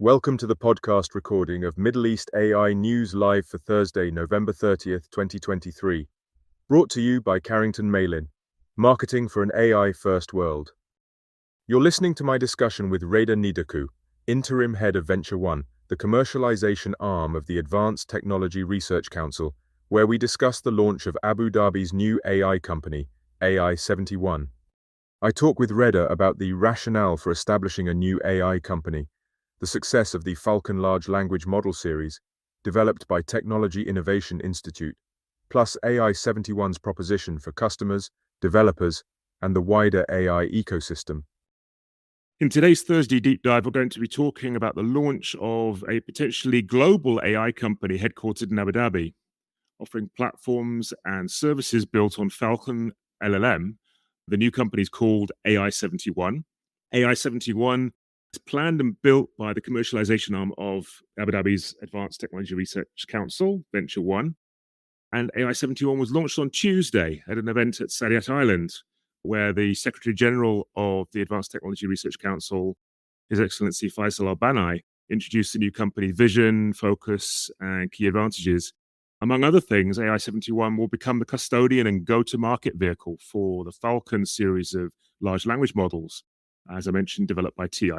Welcome to the podcast recording of Middle East AI News Live for Thursday, November 30th, 2023. Brought to you by Carrington Malin, Marketing for an AI-First World. You're listening to my discussion with Reda Nidhakou, Interim Head of VentureOne, the commercialization arm of the Advanced Technology Research Council, where we discuss the launch of Abu Dhabi's new AI company, AI71. I talk with Reda about the rationale for establishing a new AI company, the success of the Falcon large language model series, developed by Technology Innovation Institute, plus AI71's proposition for customers, developers, and the wider AI ecosystem. In today's Thursday Deep Dive, we're going to be talking about the launch of a potentially global AI company headquartered in Abu Dhabi, offering platforms and services built on Falcon LLM. The new company is called AI71. AI71 is planned and built by the commercialization arm of Abu Dhabi's Advanced Technology Research Council, VentureOne. And AI71 was launched on Tuesday at an event at Sariyat Island, where the Secretary General of the Advanced Technology Research Council, His Excellency Faisal Al-Banai, introduced the new company vision, focus, and key advantages. Among other things, AI71 will become the custodian and go-to-market vehicle for the Falcon series of large language models, as I mentioned, developed by TII.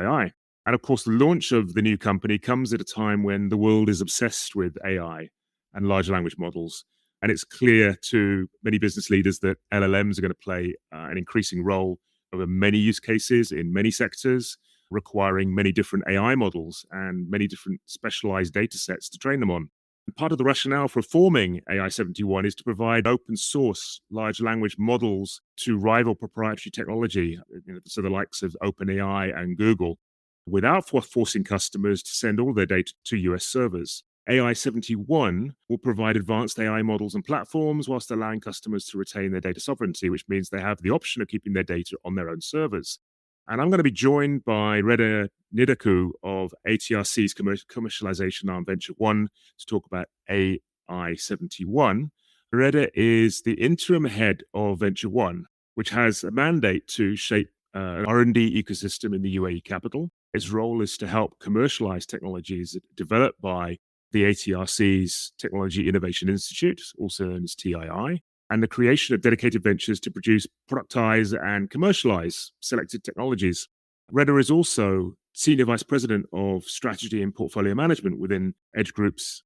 And of course, the launch of the new company comes at a time when the world is obsessed with AI and large language models. And it's clear to many business leaders that LLMs are going to play an increasing role over many use cases in many sectors, requiring many different AI models and many different specialized data sets to train them on. And part of the rationale for forming AI71 is to provide open source large language models to rival proprietary technology, so the likes of OpenAI and Google, without forcing customers to send all their data to US servers. AI71 will provide advanced AI models and platforms whilst allowing customers to retain their data sovereignty, which means they have the option of keeping their data on their own servers. And I'm going to be joined by Reda Nidhakou of ATRC's commercialization arm VentureOne to talk about AI71. Reda is the interim head of VentureOne, which has a mandate to shape an R&D ecosystem in the UAE capital. Its role is to help commercialize technologies developed by the ATRC's Technology Innovation Institute, also known as TII, and the creation of dedicated ventures to produce, productize, and commercialize selected technologies. Reda is also Senior Vice President of Strategy and Portfolio Management within Edge Group's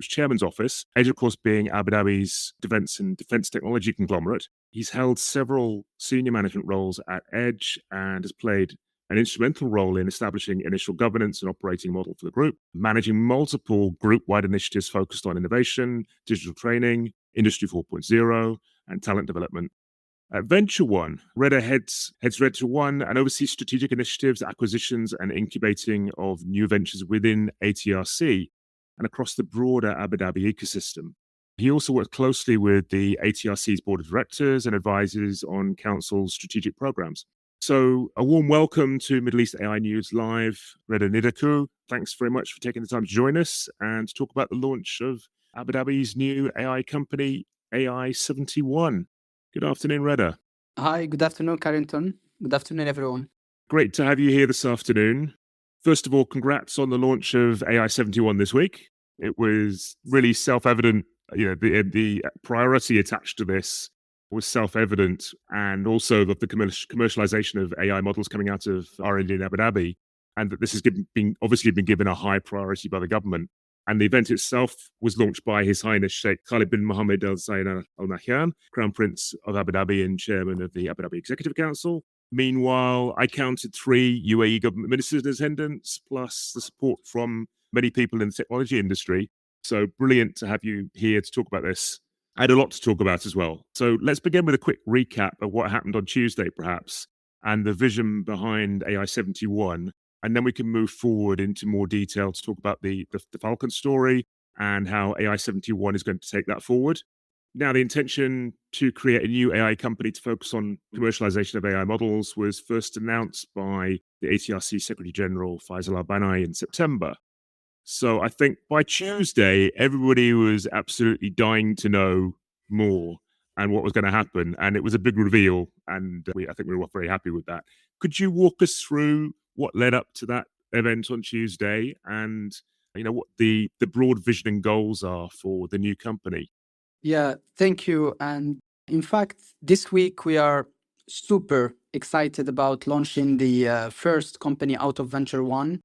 chairman's office, Edge, of course, being Abu Dhabi's defense and defense technology conglomerate. He's held several senior management roles at Edge and has played an instrumental role in establishing initial governance and operating model for the group, managing multiple group-wide initiatives focused on innovation, digital training, Industry 4.0, and talent development. At VentureOne, Reda heads VentureOne and oversees strategic initiatives, acquisitions, and incubating of new ventures within ATRC and across the broader Abu Dhabi ecosystem. He also works closely with the ATRC's board of directors and advises on council's strategic programs. So a warm welcome to Middle East AI News Live, Reda Nidhakou. Thanks very much for taking the time to join us and to talk about the launch of Abu Dhabi's new AI company, AI71. Good afternoon, Reda. Hi, good afternoon, Carrington. Good afternoon, everyone. Great to have you here this afternoon. First of all, congrats on the launch of AI71 this week. It was really self-evident, the priority attached to this was self-evident, and also the commercialization of AI models coming out of R&D in Abu Dhabi, and that this has been given a high priority by the government. And the event itself was launched by His Highness Sheikh Khalid bin Mohammed Al Zayed Al Nahyan, Crown Prince of Abu Dhabi and Chairman of the Abu Dhabi Executive Council. Meanwhile, I counted 3 UAE government ministers in attendance, plus the support from many people in the technology industry. So brilliant to have you here to talk about this. I had a lot to talk about as well. So let's begin with a quick recap of what happened on Tuesday, perhaps, and the vision behind AI71. And then we can move forward into more detail to talk about the Falcon story and how AI71 is going to take that forward. Now, the intention to create a new AI company to focus on commercialization of AI models was first announced by the ATRC Secretary General Faisal Al-Banai in September. So I think by Tuesday, everybody was absolutely dying to know more and what was going to happen. And it was a big reveal. And I think we were very happy with that. Could you walk us through what led up to that event on Tuesday and what the broad vision and goals are for the new company. Yeah, thank you. And in fact, this week we are super excited about launching the first company out of VentureOne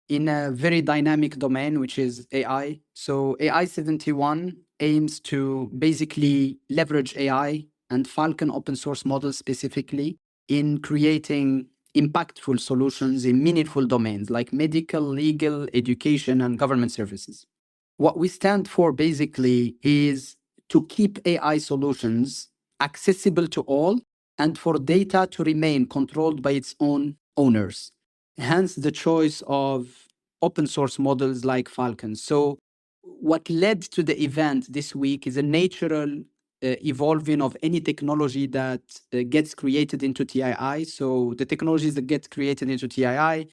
in a very dynamic domain, which is AI. So AI71 aims to basically leverage AI and Falcon open source models specifically in creating impactful solutions in meaningful domains like medical, legal, education, and government services. What we stand for basically is to keep AI solutions accessible to all and for data to remain controlled by its own owners. Hence the choice of open source models like Falcon. So what led to the event this week is a natural evolving of any technology that gets created into TII. So the technologies that get created into TII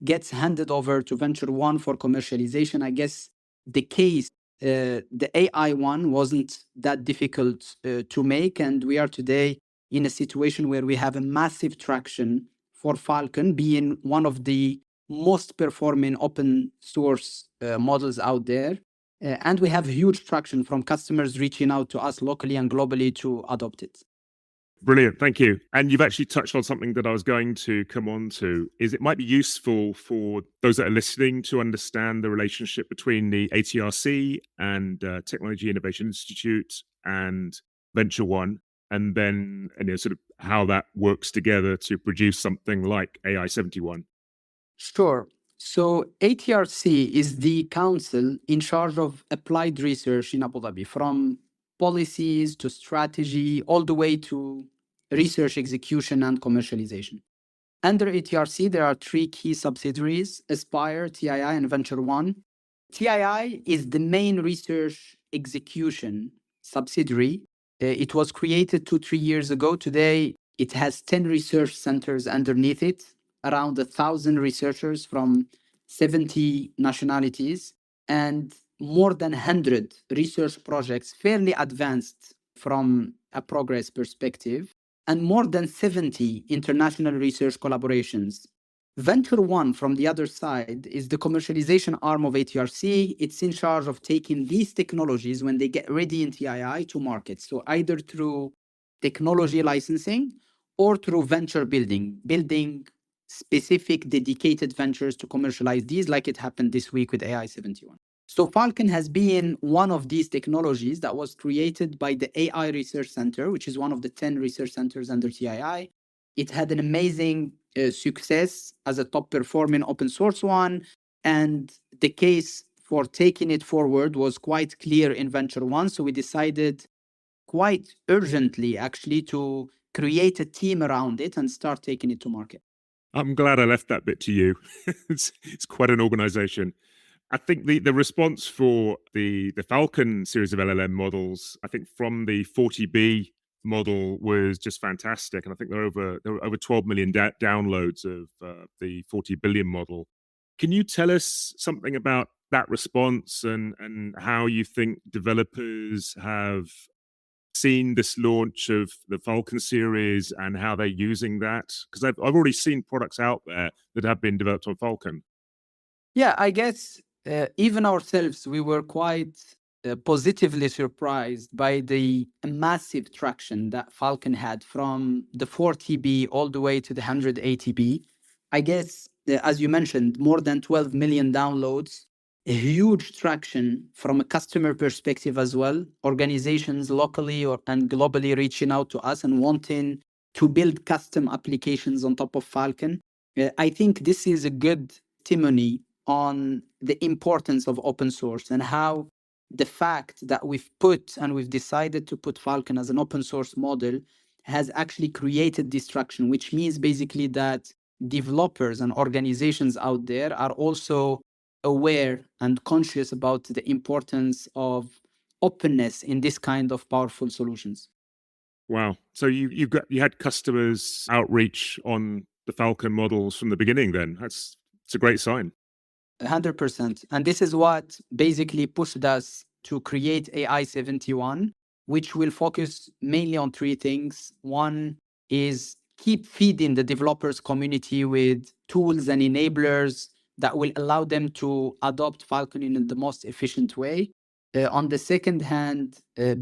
gets handed over to VentureOne for commercialization. I guess the case, the AI one wasn't that difficult to make. And we are today in a situation where we have a massive traction for Falcon being one of the most performing open source models out there. And we have huge traction from customers reaching out to us locally and globally to adopt it. Brilliant, thank you. And you've actually touched on something that I was going to come on to, is it might be useful for those that are listening to understand the relationship between the ATRC and Technology Innovation Institute and VentureOne, and then sort of how that works together to produce something like AI71. Sure. So ATRC is the council in charge of applied research in Abu Dhabi, from policies to strategy, all the way to research execution and commercialization. Under ATRC, there are three key subsidiaries: Aspire, TII, and VentureOne. TII is the main research execution subsidiary. It was created 2-3 years ago. Today, it has 10 research centers underneath it, around 1,000 researchers from 70 nationalities, and more than 100 research projects fairly advanced from a progress perspective, and more than 70 international research collaborations. VentureOne, from the other side, is the commercialization arm of ATRC. It's in charge of taking these technologies when they get ready in TII to market. So either through technology licensing or through venture building specific dedicated ventures to commercialize these, like it happened this week with AI71. So Falcon has been one of these technologies that was created by the AI Research Center, which is one of the 10 research centers under TII. It had an amazing success as a top performing open source one. And the case for taking it forward was quite clear in VentureOne. So we decided quite urgently, actually, to create a team around it and start taking it to market. I'm glad I left that bit to you. It's quite an organization. I think the response for the Falcon series of LLM models, I think from the 40B model, was just fantastic. And I think there were over 12 million downloads of the 40 billion model. Can you tell us something about that response and how you think developers have seen this launch of the Falcon series and how they're using that? Because I've already seen products out there that have been developed on Falcon. Yeah, I guess even ourselves, we were quite positively surprised by the massive traction that Falcon had from the 40B all the way to the 180B. I guess, as you mentioned, more than 12 million downloads, a huge traction from a customer perspective as well. Organizations locally and globally reaching out to us and wanting to build custom applications on top of Falcon. I think this is a good testimony on the importance of open source and how the fact that we've decided to put Falcon as an open source model has actually created this traction, which means basically that developers and organizations out there are also aware and conscious about the importance of openness in this kind of powerful solutions. Wow. So you had customers outreach on the Falcon models from the beginning then. It's a great sign. 100%. And this is what basically pushed us to create AI71, which will focus mainly on three things. One is keep feeding the developers community with tools and enablers that will allow them to adopt Falcon in the most efficient way. On the second hand,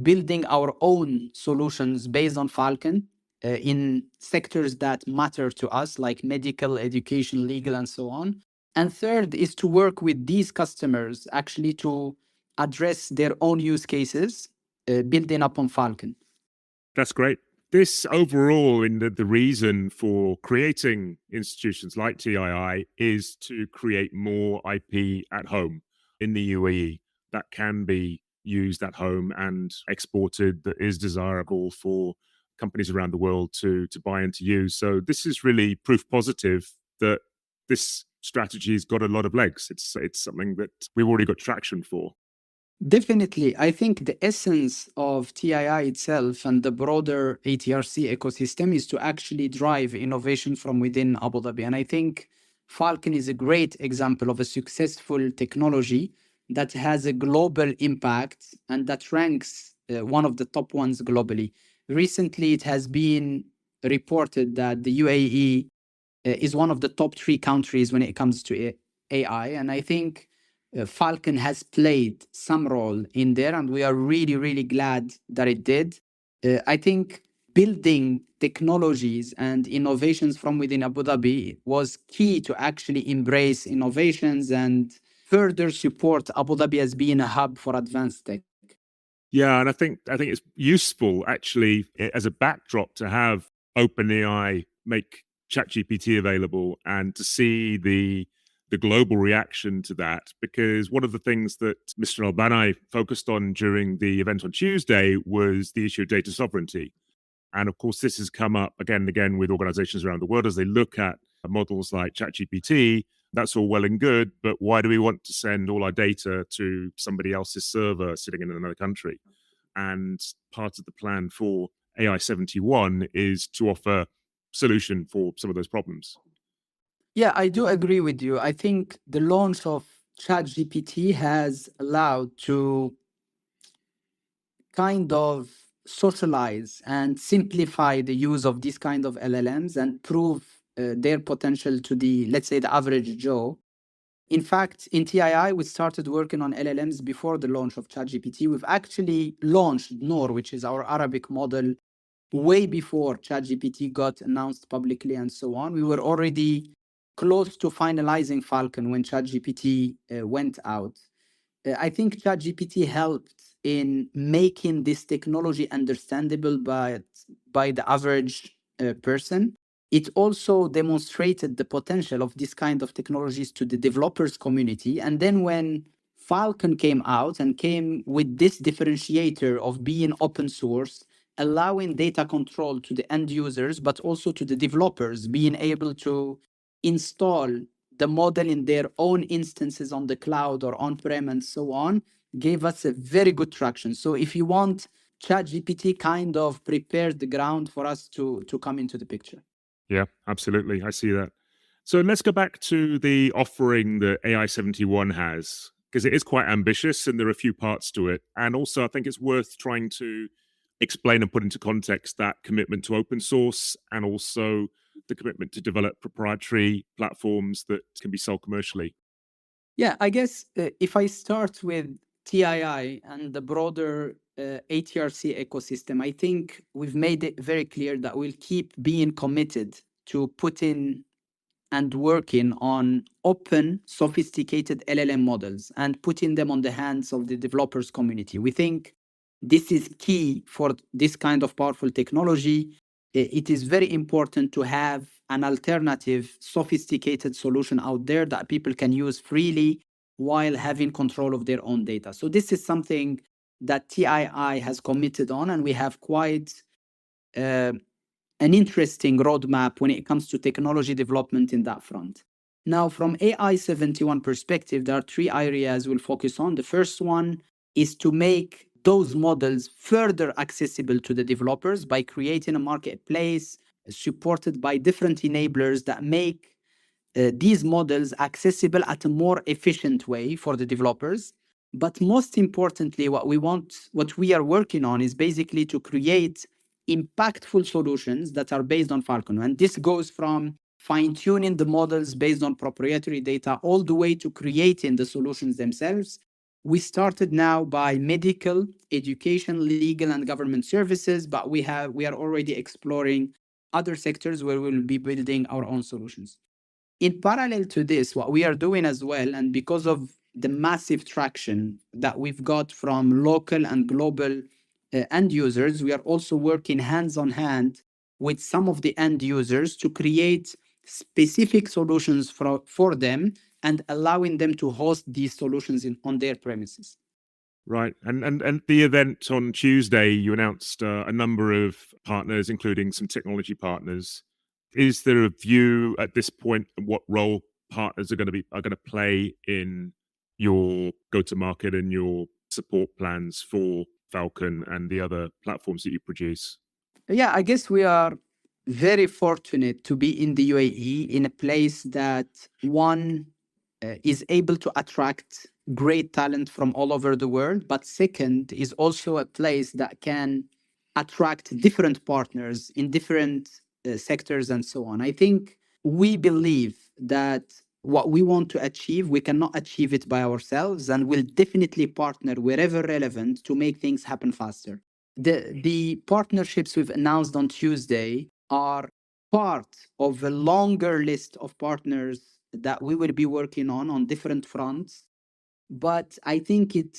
building our own solutions based on Falcon in sectors that matter to us, like medical, education, legal, and so on. And third is to work with these customers actually to address their own use cases, building upon Falcon. That's great. This overall, in the reason for creating institutions like TII is to create more IP at home in the UAE that can be used at home and exported, that is desirable for companies around the world to buy and to use. So this is really proof positive that this strategy has got a lot of legs. It's something that we've already got traction for. Definitely. I think the essence of TII itself and the broader ATRC ecosystem is to actually drive innovation from within Abu Dhabi. And I think Falcon is a great example of a successful technology that has a global impact and that ranks one of the top ones globally. Recently, it has been reported that the UAE is one of the top 3 countries when it comes to AI. And I think Falcon has played some role in there, and we are really, really glad that it did. I think building technologies and innovations from within Abu Dhabi was key to actually embrace innovations and further support Abu Dhabi as being a hub for advanced tech. Yeah, and I think it's useful actually as a backdrop to have OpenAI make ChatGPT available and to see the global reaction to that, because one of the things that Mr. Al-Banai focused on during the event on Tuesday was the issue of data sovereignty. And of course, this has come up again and again with organizations around the world as they look at models like ChatGPT. That's all well and good, but why do we want to send all our data to somebody else's server sitting in another country? And part of the plan for AI71 is to offer solution for some of those problems. Yeah, I do agree with you. I think the launch of ChatGPT has allowed to kind of socialize and simplify the use of these kind of LLMs and prove their potential to the, let's say, the average Joe. In fact, in TII, we started working on LLMs before the launch of ChatGPT. We've actually launched Noor, which is our Arabic model, way before ChatGPT got announced publicly and so on. We were already close to finalizing Falcon when ChatGPT went out. I think ChatGPT helped in making this technology understandable by the average person. It also demonstrated the potential of this kind of technologies to the developers community. And then when Falcon came out and came with this differentiator of being open source, allowing data control to the end users, but also to the developers being able to install the model in their own instances on the cloud or on-prem and so on, gave us a very good traction. So if you want, ChatGPT kind of prepared the ground for us to come into the picture. Yeah, absolutely. I see that. So let's go back to the offering that AI71 has, because it is quite ambitious and there are a few parts to it. And also, I think it's worth trying to explain and put into context that commitment to open source and also the commitment to develop proprietary platforms that can be sold commercially. Yeah, I guess if I start with TII and the broader ATRC ecosystem, I think we've made it very clear that we'll keep being committed to putting and working on open, sophisticated LLM models and putting them on the hands of the developers community. We think this is key for this kind of powerful technology. It is very important to have an alternative, sophisticated solution out there that people can use freely while having control of their own data. So this is something that TII has committed on, and we have quite an interesting roadmap when it comes to technology development in that front. Now, from AI71 perspective, there are 3 areas we'll focus on. The first one is to make those models further accessible to the developers by creating a marketplace supported by different enablers that make these models accessible at a more efficient way for the developers. But most importantly, what we are working on is basically to create impactful solutions that are based on Falcon. And this goes from fine-tuning the models based on proprietary data, all the way to creating the solutions themselves. We started now by medical, education, legal, and government services, but we are already exploring other sectors where we'll be building our own solutions. In parallel to this, what we are doing as well, and because of the massive traction that we've got from local and global end users, we are also working hands on hand with some of the end users to create specific solutions for them and allowing them to host these solutions on their premises. Right. And the event on Tuesday, you announced a number of partners, including some technology partners. Is there a view at this point what role partners are going to play in your go-to-market and your support plans for Falcon and the other platforms that you produce? Yeah, I guess we are very fortunate to be in the UAE, in a place that is able to attract great talent from all over the world, but second, is also a place that can attract different partners in different sectors and so on. I think we believe that what we want to achieve, we cannot achieve it by ourselves, and we'll definitely partner wherever relevant to make things happen faster. The partnerships we've announced on Tuesday are part of a longer list of partners that we will be working on different fronts. But I think it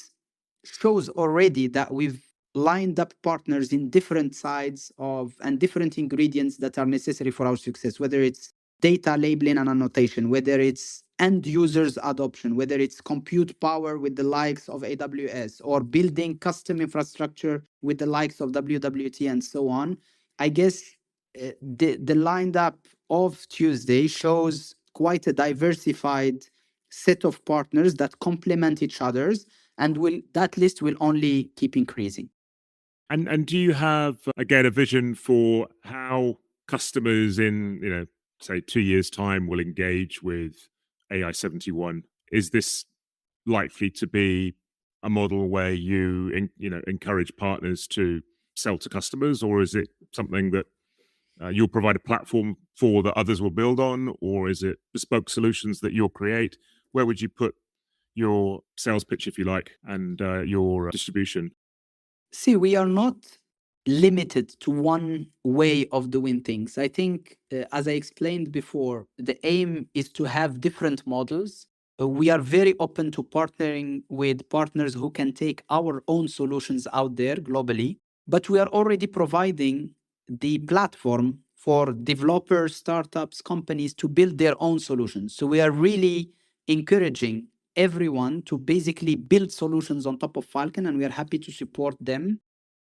shows already that we've lined up partners in different sides of and different ingredients that are necessary for our success, whether it's data labeling and annotation, whether it's end users adoption, whether it's compute power with the likes of AWS, or building custom infrastructure with the likes of WWT and so on. I guess the lined up of Tuesday shows quite a diversified set of partners that complement each other's, and that list will only keep increasing. And do you have, again, a vision for how customers in, say 2 years' time will engage with AI71? Is this likely to be a model where you encourage partners to sell to customers, or is it something that you'll provide a platform for that others will build on, or is it bespoke solutions that you'll create? Where would you put your sales pitch, if you like, and your distribution? See, we are not limited to one way of doing things. I think, as I explained before, the aim is to have different models. We are very open to partnering with partners who can take our own solutions out there globally, but we are already providing the platform for developers, startups, companies to build their own solutions. So we are really encouraging everyone to basically build solutions on top of Falcon, and we are happy to support them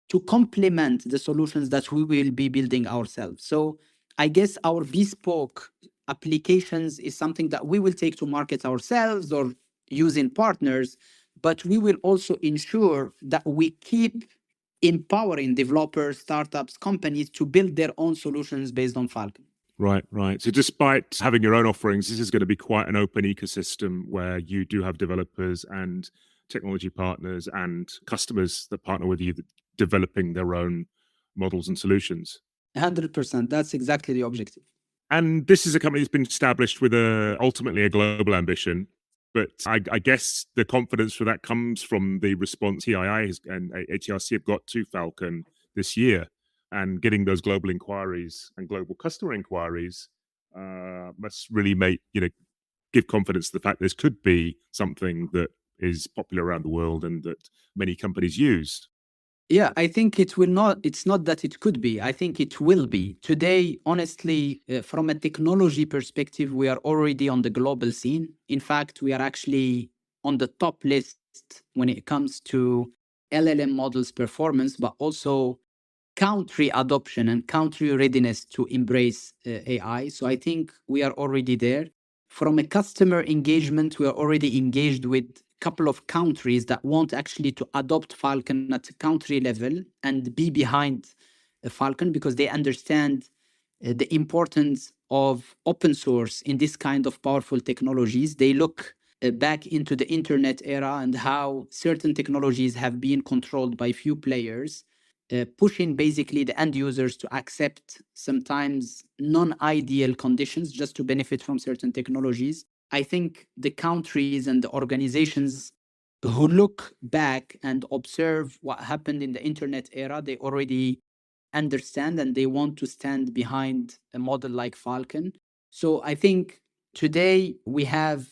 to complement the solutions that we will be building ourselves. So I guess our bespoke applications is something that we will take to market ourselves or using partners, but we will also ensure that we keep empowering developers, startups, companies to build their own solutions based on Falcon. Right, right. So despite having your own offerings, this is going to be quite an open ecosystem where you do have developers and technology partners and customers that partner with you, developing their own models and solutions. 100%. That's exactly the objective. And this is a company that's been established with ultimately a global ambition. But I guess the confidence for that comes from the response TII and ATRC have got to Falcon this year. And getting those global inquiries and global customer inquiries must really give confidence to the fact this could be something that is popular around the world and that many companies use. Yeah, I think it's not that it could be. I think it will be. Today, honestly, from a technology perspective, we are already on the global scene. In fact, we are actually on the top list when it comes to LLM models performance, but also country adoption and country readiness to embrace AI. So I think we are already there. From a customer engagement, we are already engaged with a couple of countries that want actually to adopt Falcon at a country level and be behind Falcon because they understand the importance of open source in this kind of powerful technologies. They look back into the internet era and how certain technologies have been controlled by few players. pushing basically the end users to accept sometimes non-ideal conditions just to benefit from certain technologies. I think the countries and the organizations who look back and observe what happened in the internet era, they already understand and they want to stand behind a model like Falcon. So I think today we have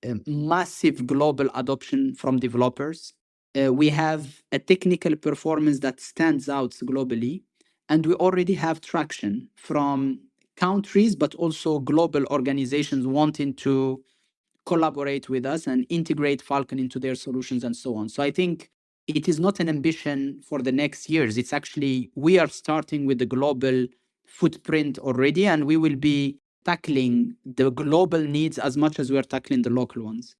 a massive global adoption from developers. We have a technical performance that stands out globally, and we already have traction from countries, but also global organizations wanting to collaborate with us and integrate Falcon into their solutions and so on. So I think it is not an ambition for the next years. It's actually, we are starting with the global footprint already, and we will be tackling the global needs as much as we are tackling the local ones.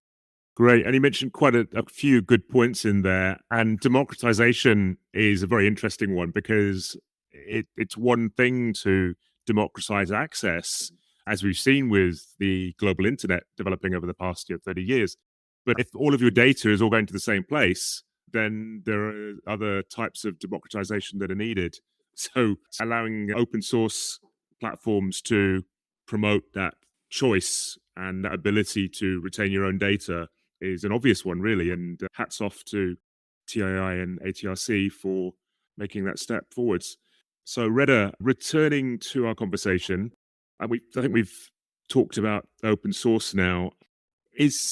Great. And you mentioned quite a few good points in there. And democratization is a very interesting one because it's one thing to democratize access, as we've seen with the global internet developing over the past 30 years. But if all of your data is all going to the same place, then there are other types of democratization that are needed. So allowing open source platforms to promote that choice and that ability to retain your own data is an obvious one, really. And hats off to TII and ATRC for making that step forwards. So, Reda, returning to our conversation, I think we've talked about open source now.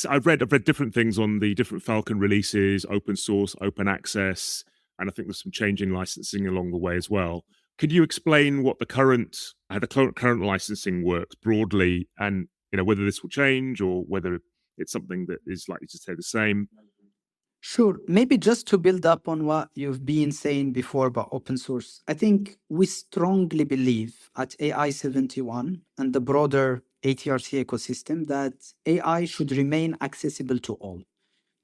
I've read different things on the different Falcon releases, open source, open access, and I think there's some changing licensing along the way as well. Could you explain what how the current licensing works broadly, and whether this will change or whether it's something that is likely to stay the same? Sure. Maybe just to build up on what you've been saying before about open source, I think we strongly believe at AI71 and the broader ATRC ecosystem that AI should remain accessible to all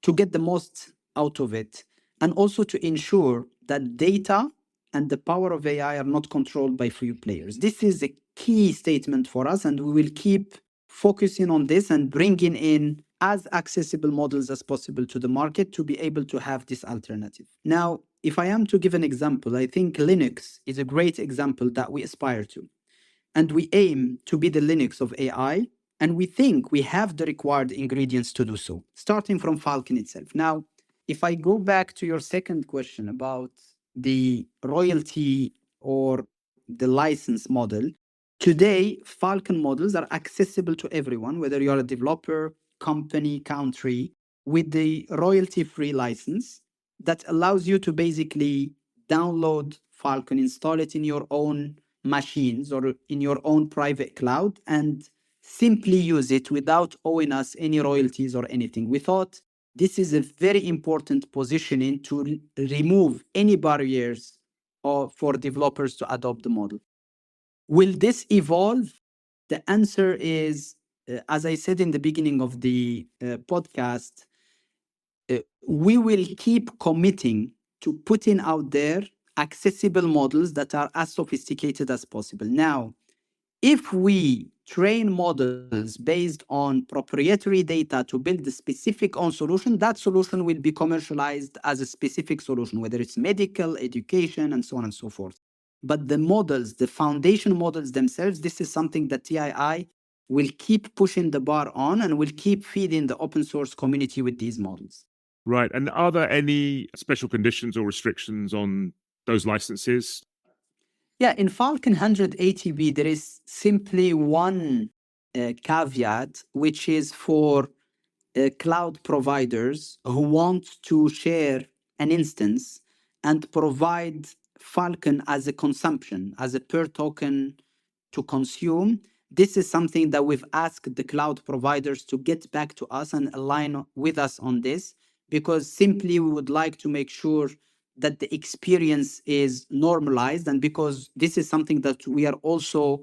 to get the most out of it, and also to ensure that data and the power of AI are not controlled by few players. This is a key statement for us, and we will keep focusing on this and bringing in as accessible models as possible to the market to be able to have this alternative. Now, if I am to give an example, I think Linux is a great example that we aspire to. And we aim to be the Linux of AI, and we think we have the required ingredients to do so, starting from Falcon itself. Now, if I go back to your second question about the royalty or the license model, today, Falcon models are accessible to everyone, whether you're a developer, company, country, with the royalty-free license that allows you to basically download Falcon, install it in your own machines or in your own private cloud, and simply use it without owing us any royalties or anything. We thought this is a very important positioning to remove any barriers for developers to adopt the model. Will this evolve? The answer is, as I said in the beginning of the podcast, we will keep committing to putting out there accessible models that are as sophisticated as possible. Now, if we train models based on proprietary data to build a specific own solution, that solution will be commercialized as a specific solution, whether it's medical, education, and so on and so forth. But the models, the foundation models themselves, this is something that TII will keep pushing the bar on and will keep feeding the open source community with these models. Right. And are there any special conditions or restrictions on those licenses? Yeah, in Falcon 180B, there is simply one caveat, which is for cloud providers who want to share an instance and provide Falcon as a consumption, as a per token to consume. This is something that we've asked the cloud providers to get back to us and align with us on this, because simply we would like to make sure that the experience is normalized, and because this is something that we are also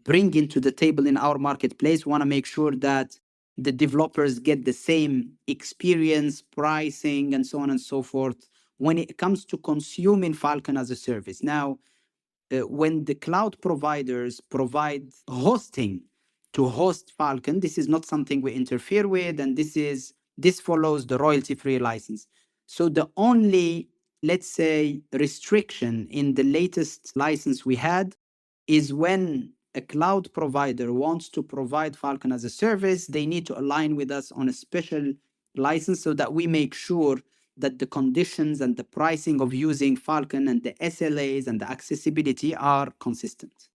bringing to the table in our marketplace. We want to make sure that the developers get the same experience, pricing, and so on and so forth when it comes to consuming Falcon as a service. Now, when the cloud providers provide hosting to host Falcon, this is not something we interfere with, and this follows the royalty-free license. So the only let's say, restriction in the latest license we had is when a cloud provider wants to provide Falcon as a service, they need to align with us on a special license so that we make sure that the conditions and the pricing of using Falcon and the SLAs and the accessibility are consistent.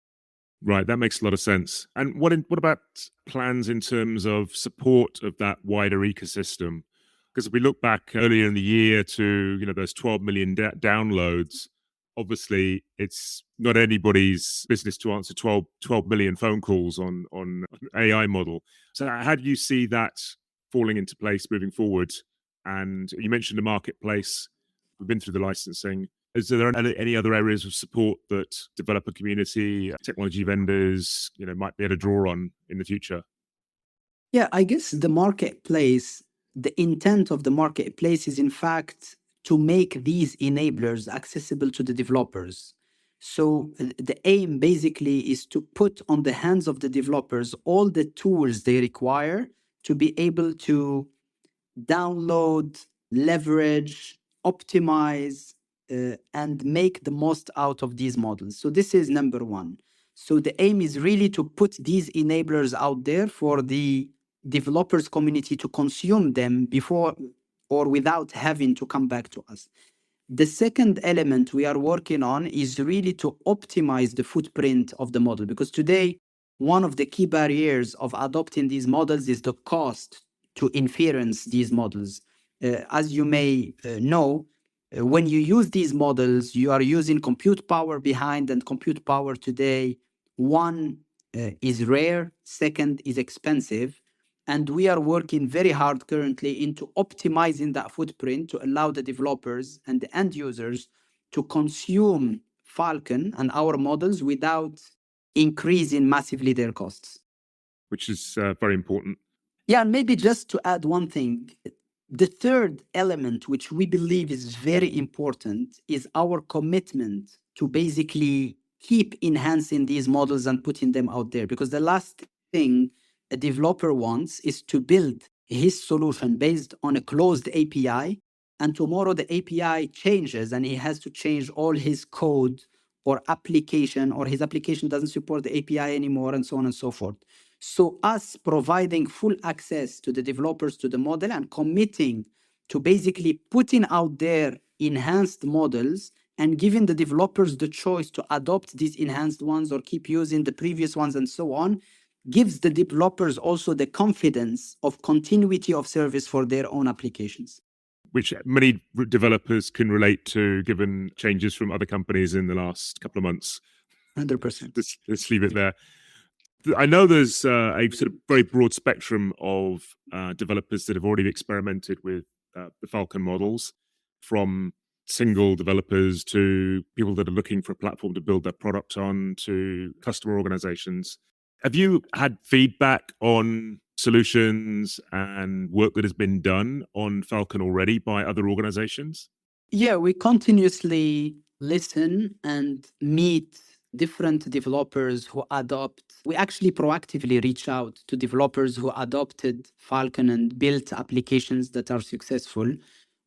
Right, that makes a lot of sense. And what about plans in terms of support of that wider ecosystem? Because if we look back earlier in the year to those 12 million downloads, obviously it's not anybody's business to answer 12 million phone calls on an AI model. So how do you see that falling into place moving forward? And you mentioned the marketplace. We've been through the licensing. Is there any other areas of support that developer community, technology vendors, might be able to draw on in the future? Yeah, I guess the marketplace, the intent of the marketplace is in fact to make these enablers accessible to the developers. So the aim basically is to put on the hands of the developers all the tools they require to be able to download, leverage, optimize, and make the most out of these models. So this is number one. So the aim is really to put these enablers out there for the developers community to consume them before or without having to come back to us. The second element we are working on is really to optimize the footprint of the model, because today, one of the key barriers of adopting these models is the cost to inference these models. As you may know, when you use these models, you are using compute power behind, and compute power today, one, is rare, second, is expensive. And we are working very hard currently into optimizing that footprint to allow the developers and the end users to consume Falcon and our models without increasing massively their costs. Which is very important. Yeah, and maybe just to add one thing, the third element, which we believe is very important, is our commitment to basically keep enhancing these models and putting them out there. Because the last thing a developer wants is to build his solution based on a closed API, and tomorrow the API changes and he has to change all his code or application, or his application doesn't support the API anymore, and so on and so forth. So us providing full access to the developers to the model and committing to basically putting out there enhanced models and giving the developers the choice to adopt these enhanced ones or keep using the previous ones and so on, gives the developers also the confidence of continuity of service for their own applications. Which many developers can relate to, given changes from other companies in the last couple of months. 100%. Let's leave it there. I know there's a sort of very broad spectrum of developers that have already experimented with the Falcon models, from single developers to people that are looking for a platform to build their product on, to customer organizations. Have you had feedback on solutions and work that has been done on Falcon already by other organizations? Yeah, we continuously listen and meet different developers who adopt. We actually proactively reach out to developers who adopted Falcon and built applications that are successful.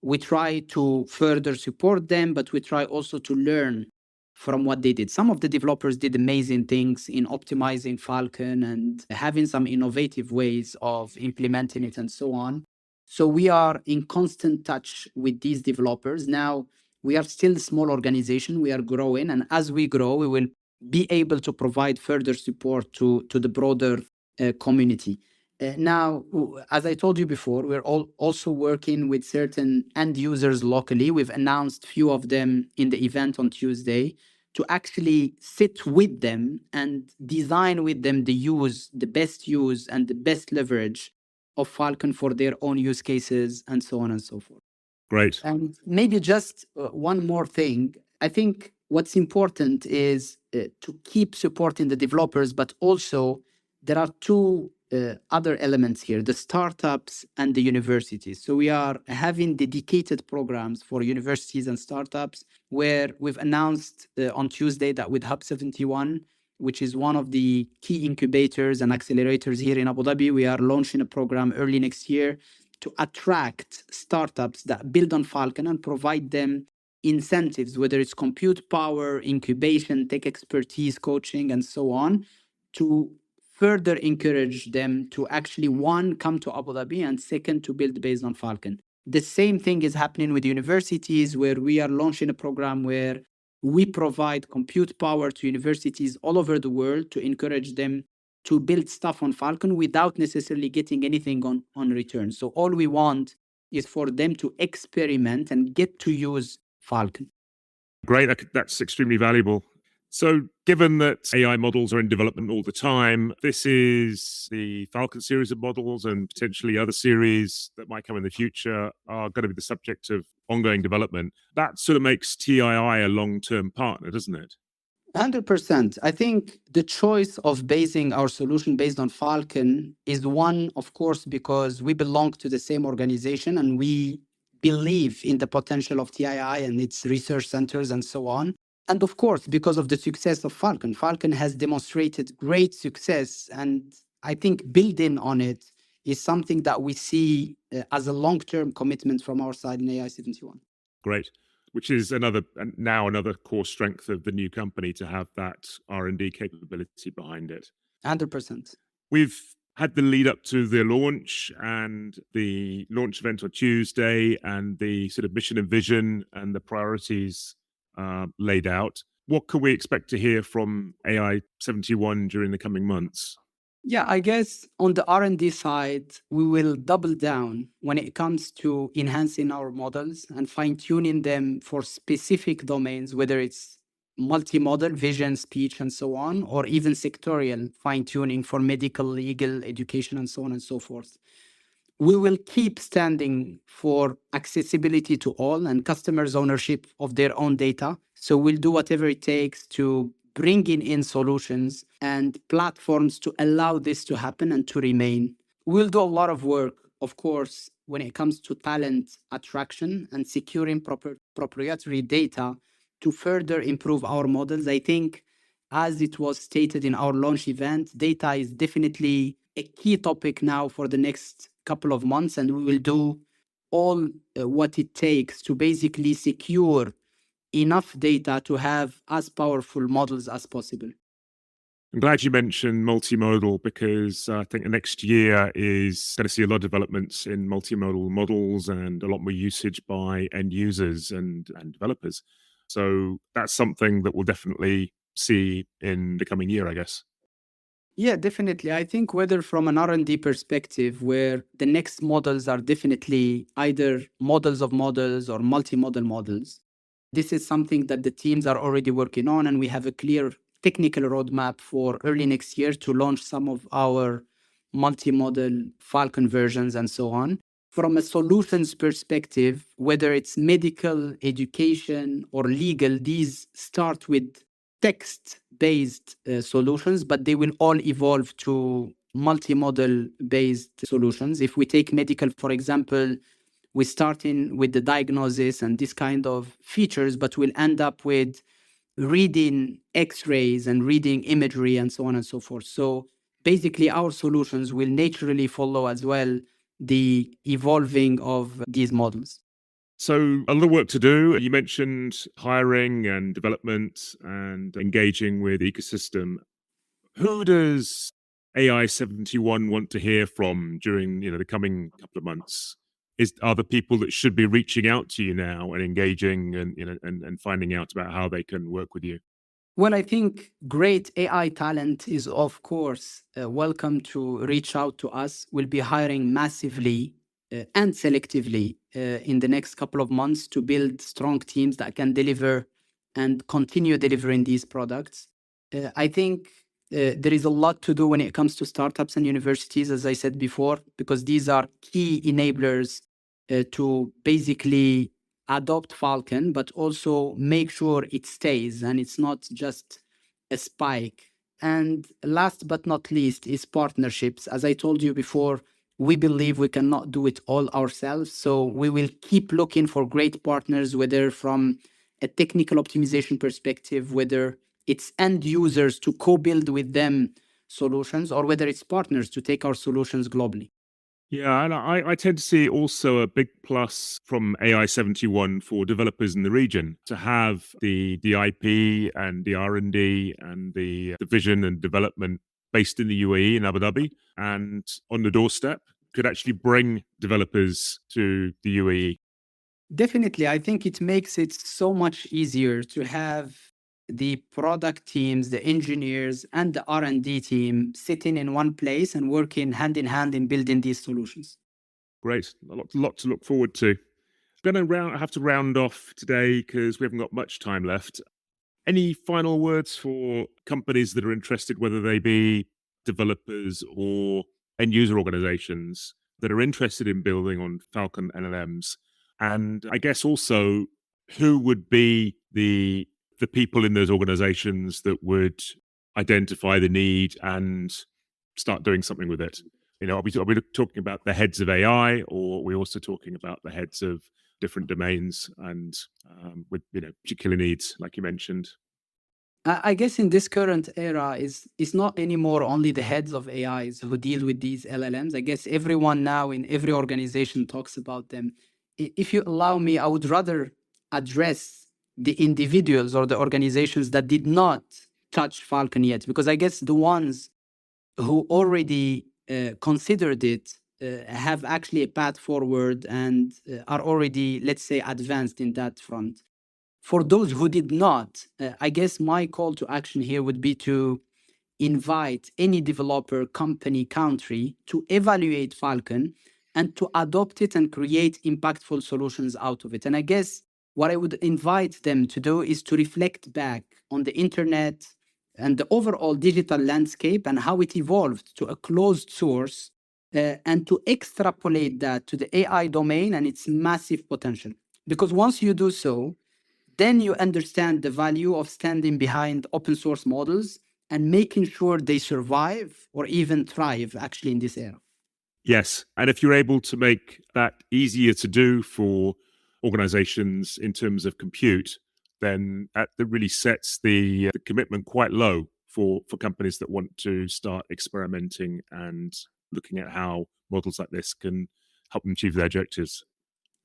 We try to further support them, but we try also to learn from what they did. Some of the developers did amazing things in optimizing Falcon and having some innovative ways of implementing it and so on. So we are in constant touch with these developers. Now, we are still a small organization. We are growing. And as we grow, we will be able to provide further support to the broader community. Now, as I told you before, we're also working with certain end users locally. We've announced a few of them in the event on Tuesday to actually sit with them and design with them the best use and the best leverage of Falcon for their own use cases and so on and so forth. Great. And maybe just one more thing. I think what's important is to keep supporting the developers, but also there are two other elements here, the startups and the universities. So we are having dedicated programs for universities and startups, where we've announced on Tuesday that with Hub71, which is one of the key incubators and accelerators here in Abu Dhabi, we are launching a program early next year to attract startups that build on Falcon and provide them incentives, whether it's compute power, incubation, tech expertise, coaching, and so on, to further encourage them to actually, one, come to Abu Dhabi, and second, to build based on Falcon. The same thing is happening with universities, where we are launching a program where we provide compute power to universities all over the world to encourage them to build stuff on Falcon without necessarily getting anything on return. So all we want is for them to experiment and get to use Falcon. Great, that's extremely valuable. So given that AI models are in development all the time, this is the Falcon series of models, and potentially other series that might come in the future are going to be the subject of ongoing development. That sort of makes TII a long-term partner, doesn't it? 100%. I think the choice of basing our solution based on Falcon is one, of course, because we belong to the same organization and we believe in the potential of TII and its research centers and so on. And of course, because of the success of Falcon. Falcon has demonstrated great success, and I think building on it is something that we see as a long-term commitment from our side in AI71. Great. Which is another core strength of the new company, to have that R&D capability behind it. 100%. We've had the lead up to the launch and the launch event on Tuesday, and the sort of mission and vision and the priorities laid out. What can we expect to hear from AI71 during the coming months? Yeah, I guess on the R&D side, we will double down when it comes to enhancing our models and fine-tuning them for specific domains, whether it's multimodal, vision, speech, and so on, or even sectorial fine-tuning for medical, legal, education, and so on and so forth. We will keep standing for accessibility to all and customers' ownership of their own data. So we'll do whatever it takes to bringing in solutions and platforms to allow this to happen and to remain. We'll do a lot of work, of course, when it comes to talent attraction and securing proprietary data to further improve our models. I think, as it was stated in our launch event, data is definitely a key topic now for the next couple of months, and we will do all what it takes to basically secure enough data to have as powerful models as possible. I'm glad you mentioned multimodal, because I think the next year is going to see a lot of developments in multimodal models and a lot more usage by end users and developers. So that's something that we'll definitely see in the coming year, I guess. Yeah, definitely. I think whether from an R&D perspective, where the next models are definitely either models of models or multimodal models, this is something that the teams are already working on, and we have a clear technical roadmap for early next year to launch some of our multimodal Falcon versions and so on. From a solutions perspective, whether it's medical, education, or legal, these start with text-based solutions, but they will all evolve to multimodal-based solutions. If we take medical, for example, we're starting with the diagnosis and this kind of features, but we'll end up with reading X-rays and reading imagery and so on and so forth. So basically, our solutions will naturally follow as well the evolving of these models. So a lot of work to do. You mentioned hiring and development and engaging with the ecosystem. Who does AI71 want to hear from during the coming couple of months? Are the people that should be reaching out to you now and engaging and finding out about how they can work with you? Well, I think great AI talent is, of course, welcome to reach out to us. We'll be hiring massively and selectively in the next couple of months to build strong teams that can deliver and continue delivering these products. I think there is a lot to do when it comes to startups and universities, as I said before, because these are key enablers to basically adopt Falcon, but also make sure it stays and it's not just a spike. And last but not least is partnerships. As I told you before, we believe we cannot do it all ourselves. So we will keep looking for great partners, whether from a technical optimization perspective, whether it's end users to co-build with them solutions, or whether it's partners to take our solutions globally. Yeah, and I tend to see also a big plus from AI71 for developers in the region to have the IP and the R&D and the vision and development based in the UAE in Abu Dhabi and on the doorstep could actually bring developers to the UAE. Definitely, I think it makes it so much easier to have the product teams, the engineers, and the R&D team sitting in one place and working hand in hand in building these solutions. Great, a lot to look forward to. I have to round off today because we haven't got much time left. Any final words for companies that are interested, whether they be developers or end user organizations that are interested in building on Falcon LLMs? And I guess also, who would be the people in those organizations that would identify the need and start doing something with it? Are we talking about the heads of AI, or are we also talking about the heads of different domains and with particular needs, like you mentioned? I guess in this current era is not anymore only the heads of AIs who deal with these LLMs. I guess everyone now in every organization talks about them. If you allow me, I would rather address the individuals or the organizations that did not touch Falcon yet, because I guess the ones who already considered it have actually a path forward and are already, let's say, advanced in that front. For those who did not, I guess my call to action here would be to invite any developer, company, country to evaluate Falcon and to adopt it and create impactful solutions out of it. And I guess what I would invite them to do is to reflect back on the internet and the overall digital landscape and how it evolved to a closed source, and to extrapolate that to the AI domain and its massive potential. Because once you do so, then you understand the value of standing behind open source models and making sure they survive or even thrive actually in this era. Yes. And if you're able to make that easier to do for organizations in terms of compute, then that really sets the commitment quite low for companies that want to start experimenting and looking at how models like this can help them achieve their objectives.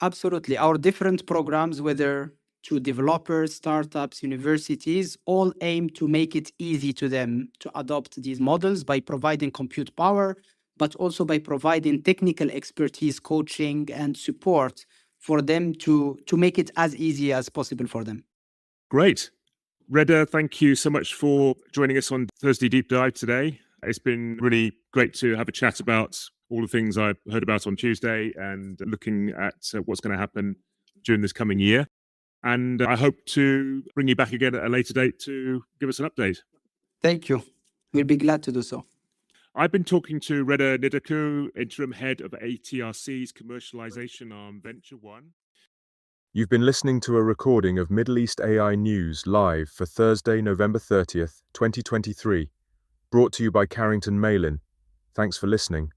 Absolutely. Our different programs, whether to developers, startups, universities, all aim to make it easy to them to adopt these models by providing compute power, but also by providing technical expertise, coaching, and support for them to make it as easy as possible for them. Great. Reda, thank you so much for joining us on Thursday Deep Dive today. It's been really great to have a chat about all the things I heard about on Tuesday and looking at what's going to happen during this coming year. And I hope to bring you back again at a later date to give us an update. Thank you. We'll be glad to do so. I've been talking to Reda Nidhakou, Interim Head of ATRC's commercialization arm, VentureOne. You've been listening to a recording of Middle East AI News live for Thursday, November 30th, 2023, brought to you by Carrington Malin. Thanks for listening.